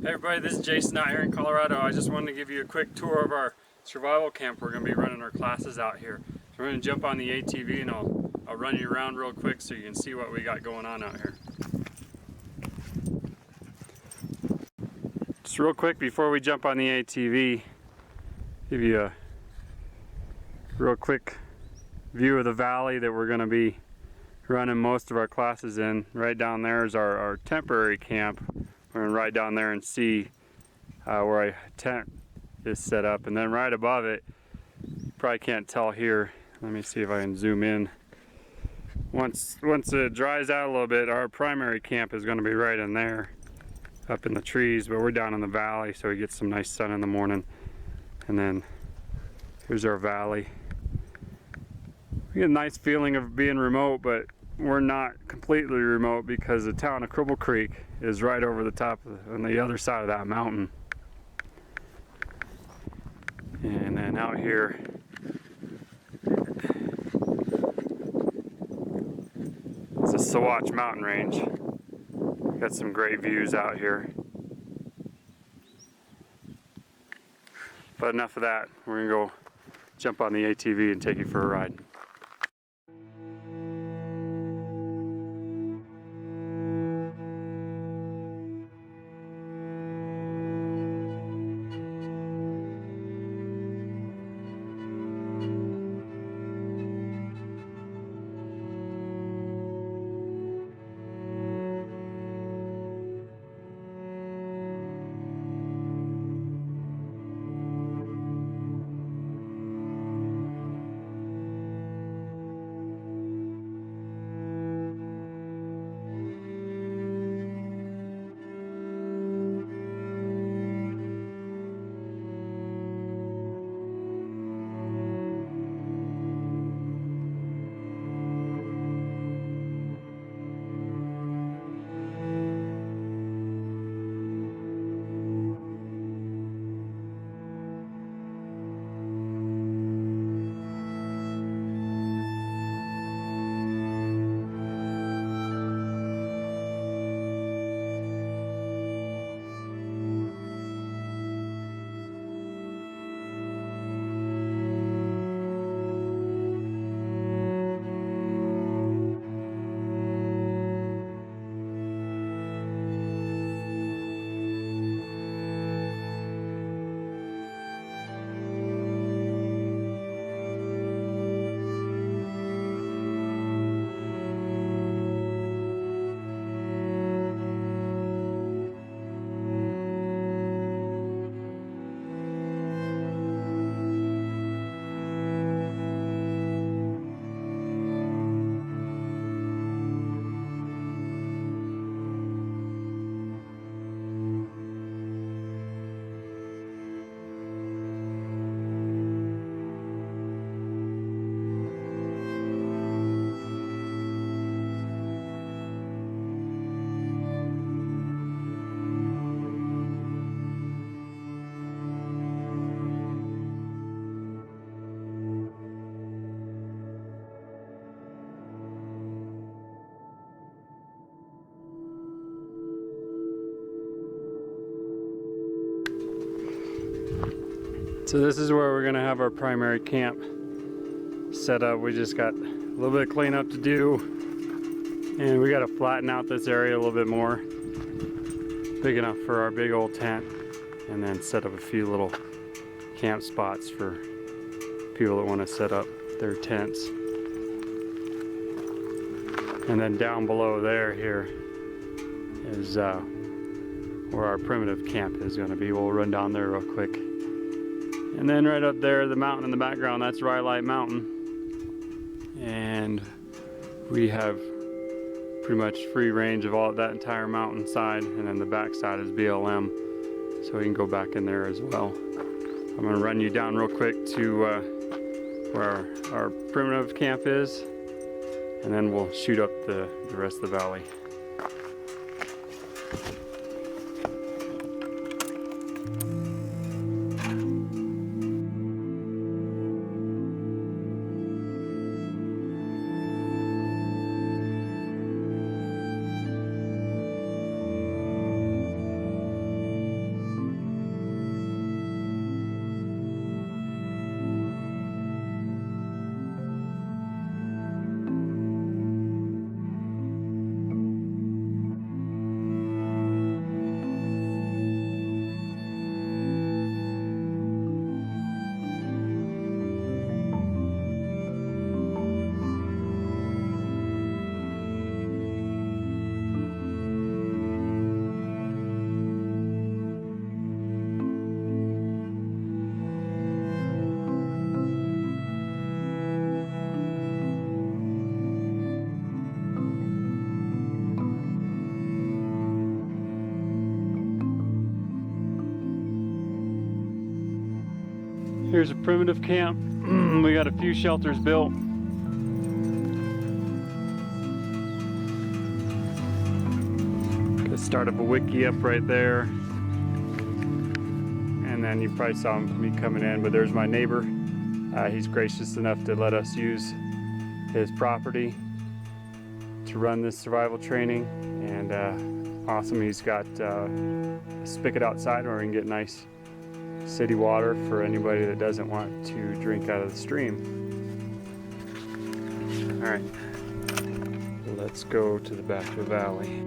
Hey everybody, this is Jason out here in Colorado. I just wanted to give you a quick tour of our survival camp. We're going to be running our classes out here. So we're going to jump on the ATV and I'll run you around real quick so you can see what we got going on out here. Just real quick before we jump on the ATV, give you a real quick view of the valley that we're going to be running most of our classes in. Right down there is our temporary camp. We're going to ride down there and see where a tent is set up, and then right above it, you probably can't tell here, let me see if I can zoom in. Once it dries out a little bit, our primary camp is going to be right in there, up in the trees, but we're down in the valley so we get some nice sun in the morning. And then here's our valley. We get a nice feeling of being remote, but we're not completely remote because the town of Cripple Creek is right over the top on the other side of that mountain. And then out here, it's the Sawatch Mountain Range. Got some great views out here. But enough of that, we're gonna go jump on the ATV and take you for a ride. So this is where we're gonna have our primary camp set up. We just got a little bit of cleanup to do, and we gotta flatten out this area a little bit more, big enough for our big old tent, and then set up a few little camp spots for people that want to set up their tents. And then down below there here is where our primitive camp is going to be. We'll run down there real quick. And then right up there, the mountain in the background, that's Rhyolite Mountain. And we have pretty much free range of all of that entire mountainside, and then the back side is BLM, so we can go back in there as well. I'm going to run you down real quick to where our primitive camp is, and then we'll shoot up the rest of the valley. Here's a primitive camp. We got a few shelters built. Got the start of a wiki up right there. And then you probably saw me coming in, but there's my neighbor. He's gracious enough to let us use his property to run this survival training. And awesome, he's got a spigot outside where we can get nice city water for anybody that doesn't want to drink out of the stream. All right, let's go to the back of the valley.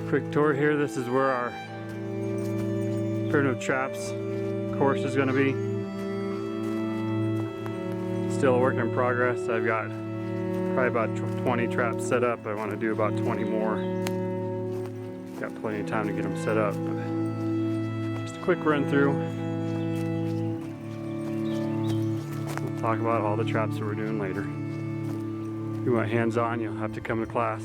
Quick tour here. This is where our primitive traps course is going to be. Still a work in progress. I've got probably about 20 traps set up. I want to do about 20 more. Got plenty of time to get them set up. But just a quick run through. We'll talk about all the traps that we're doing later. If you want hands-on, you'll have to come to class.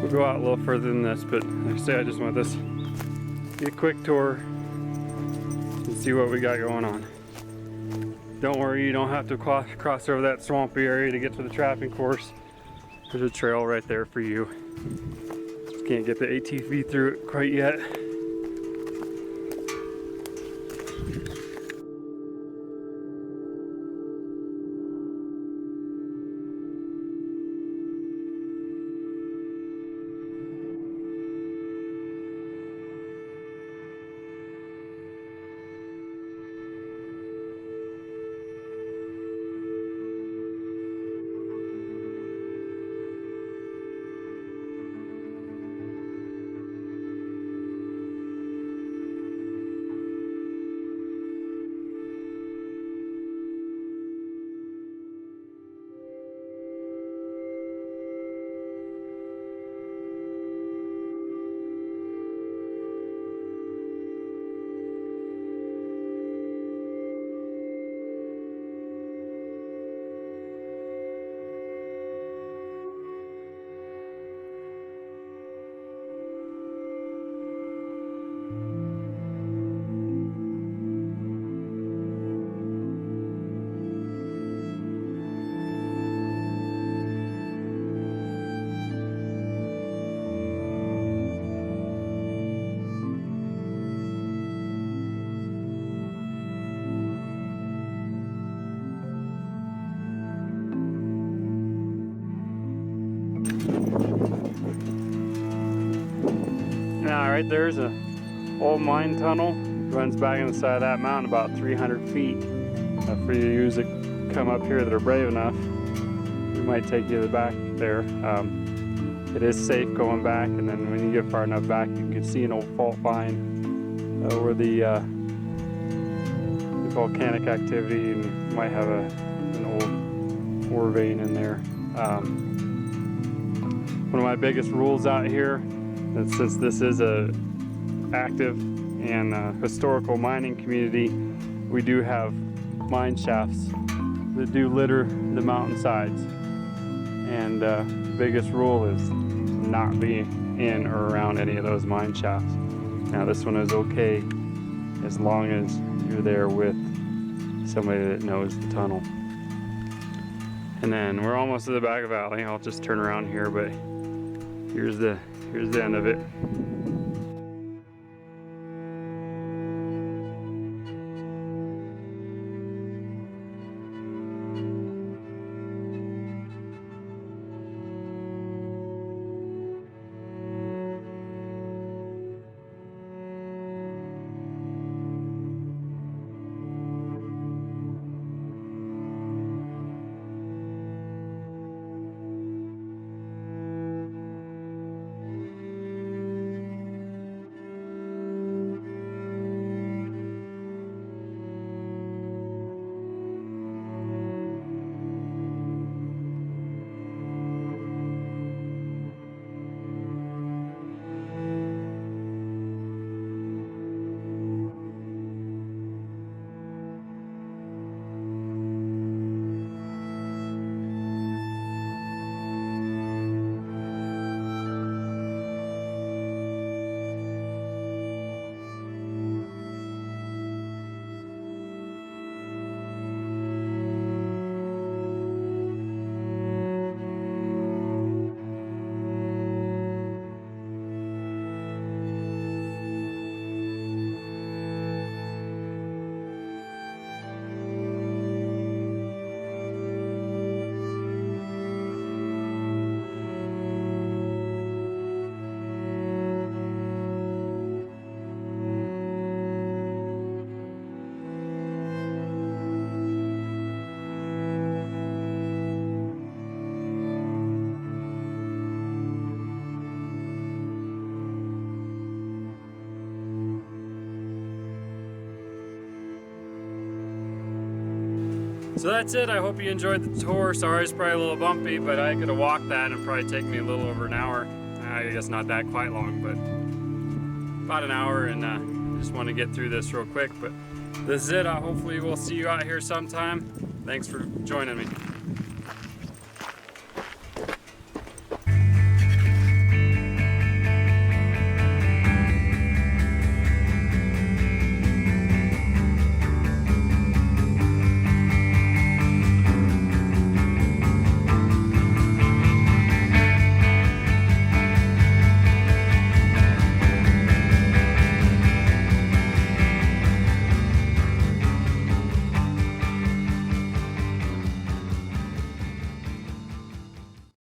We'll go out a little further than this, but like I say, I just want this get a quick tour and see what we got going on. Don't worry, you don't have to cross over that swampy area to get to the trapping course. There's a trail right there for you. Just can't get the ATV through it quite yet. Now right there's a old mine tunnel. It runs back in the side of that mountain about 300 feet. For you to use it, come up here that are brave enough, we might take you to the back there. It is safe going back, and then when you get far enough back, you can see an old fault line where the volcanic activity, and you might have an old ore vein in there. One of my biggest rules out here, and since this is a active and historical mining community, we do have mine shafts that do litter the mountain sides. And biggest rule is not be in or around any of those mine shafts. Now this one is okay as long as you're there with somebody that knows the tunnel. And then we're almost to the back of the valley. I'll just turn around here, but here's the end of it. So that's it. I hope you enjoyed the tour. Sorry it's probably a little bumpy, but I could have walked that and it'd probably take me a little over an hour. I guess not that quite long, but about an hour, and I just want to get through this real quick. But this is it. Hopefully we'll see you out here sometime. Thanks for joining me.